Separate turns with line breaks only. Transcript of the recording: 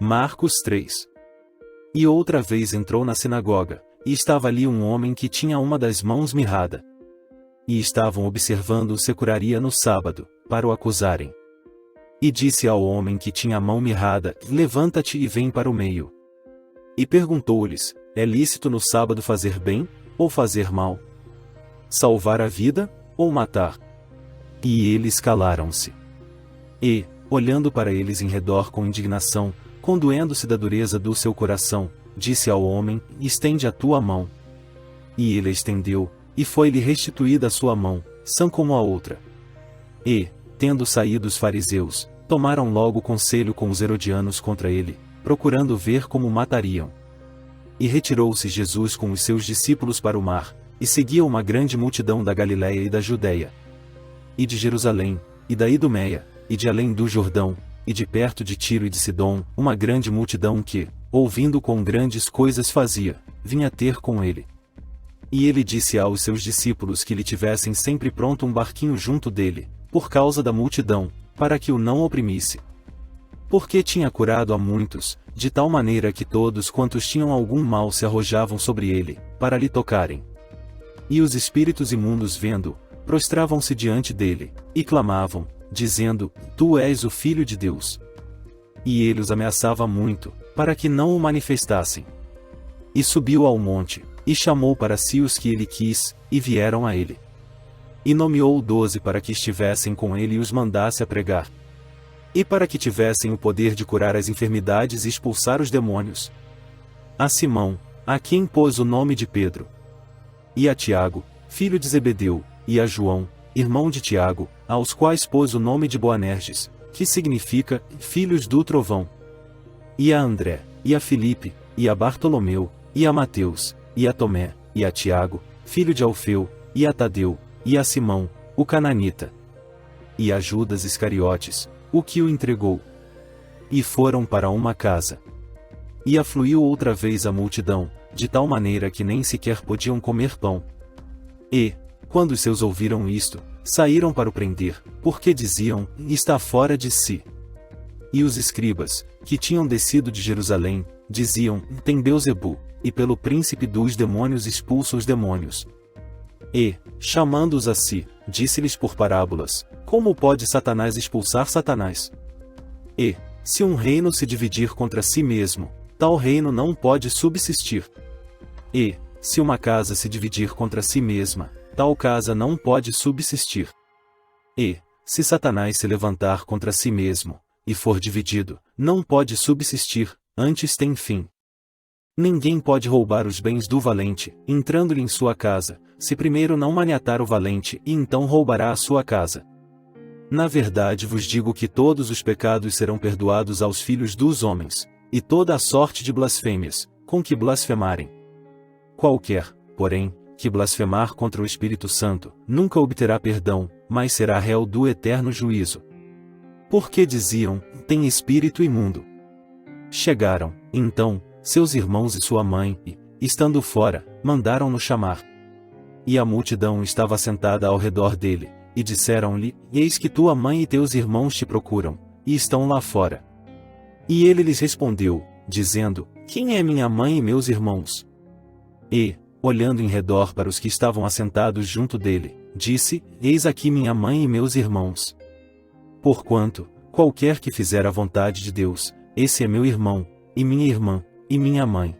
Marcos 3. E outra vez entrou na sinagoga, e estava ali um homem que tinha uma das mãos mirrada. E estavam observando se curaria no sábado, para o acusarem. E disse ao homem que tinha a mão mirrada: levanta-te e vem para o meio. E perguntou-lhes: é lícito no sábado fazer bem, ou fazer mal? Salvar a vida, ou matar? E eles calaram-se. E, olhando para eles em redor com indignação, condoendo-se da dureza do seu coração, disse ao homem: estende a tua mão. E ele a estendeu, e foi-lhe restituída a sua mão, sã como a outra. E, tendo saído os fariseus, tomaram logo conselho com os herodianos contra ele, procurando ver como o matariam. E retirou-se Jesus com os seus discípulos para o mar, e seguia uma grande multidão da Galiléia e da Judéia, e de Jerusalém, e da Idumeia, e de além do Jordão, e de perto de Tiro e de Sidom, uma grande multidão que, ouvindo quão grandes coisas fazia, vinha ter com ele. E ele disse aos seus discípulos que lhe tivessem sempre pronto um barquinho junto dele, por causa da multidão, para que o não oprimisse. Porque tinha curado a muitos, de tal maneira que todos quantos tinham algum mal se arrojavam sobre ele, para lhe tocarem. E os espíritos imundos vendo, prostravam-se diante dele, e clamavam, dizendo: tu és o Filho de Deus. E ele os ameaçava muito, para que não o manifestassem. E subiu ao monte, e chamou para si os que ele quis, e vieram a ele. E nomeou 12 para que estivessem com ele e os mandasse a pregar. E para que tivessem o poder de curar as enfermidades e expulsar os demônios. A Simão, a quem pôs o nome de Pedro. E a Tiago, filho de Zebedeu, e a João, irmão de Tiago, aos quais pôs o nome de Boanerges, que significa, filhos do trovão. E a André, e a Filipe, e a Bartolomeu, e a Mateus, e a Tomé, e a Tiago, filho de Alfeu, e a Tadeu, e a Simão, o cananita. E a Judas Iscariotes, o que o entregou. E foram para uma casa. E afluiu outra vez a multidão, de tal maneira que nem sequer podiam comer pão. E, quando os seus ouviram isto, saíram para o prender, porque diziam: está fora de si. E os escribas, que tinham descido de Jerusalém, diziam: tem Beelzebu, e pelo príncipe dos demônios expulsa os demônios. E, chamando-os a si, disse-lhes por parábolas: como pode Satanás expulsar Satanás? E, se um reino se dividir contra si mesmo, tal reino não pode subsistir. E, se uma casa se dividir contra si mesma, tal casa não pode subsistir. E, se Satanás se levantar contra si mesmo, e for dividido, não pode subsistir, antes tem fim. Ninguém pode roubar os bens do valente, entrando-lhe em sua casa, se primeiro não maniatar o valente, e então roubará a sua casa. Na verdade vos digo que todos os pecados serão perdoados aos filhos dos homens, e toda a sorte de blasfêmias, com que blasfemarem. Qualquer, porém, que blasfemar contra o Espírito Santo, nunca obterá perdão, mas será réu do eterno juízo. Porque diziam: tem espírito imundo. Chegaram, então, seus irmãos e sua mãe, e, estando fora, mandaram-no chamar. E a multidão estava sentada ao redor dele, e disseram-lhe: eis que tua mãe e teus irmãos te procuram, e estão lá fora. E ele lhes respondeu, dizendo: quem é minha mãe e meus irmãos? E, olhando em redor para os que estavam assentados junto dele, disse: eis aqui minha mãe e meus irmãos. Porquanto, qualquer que fizer a vontade de Deus, esse é meu irmão, e minha irmã, e minha mãe.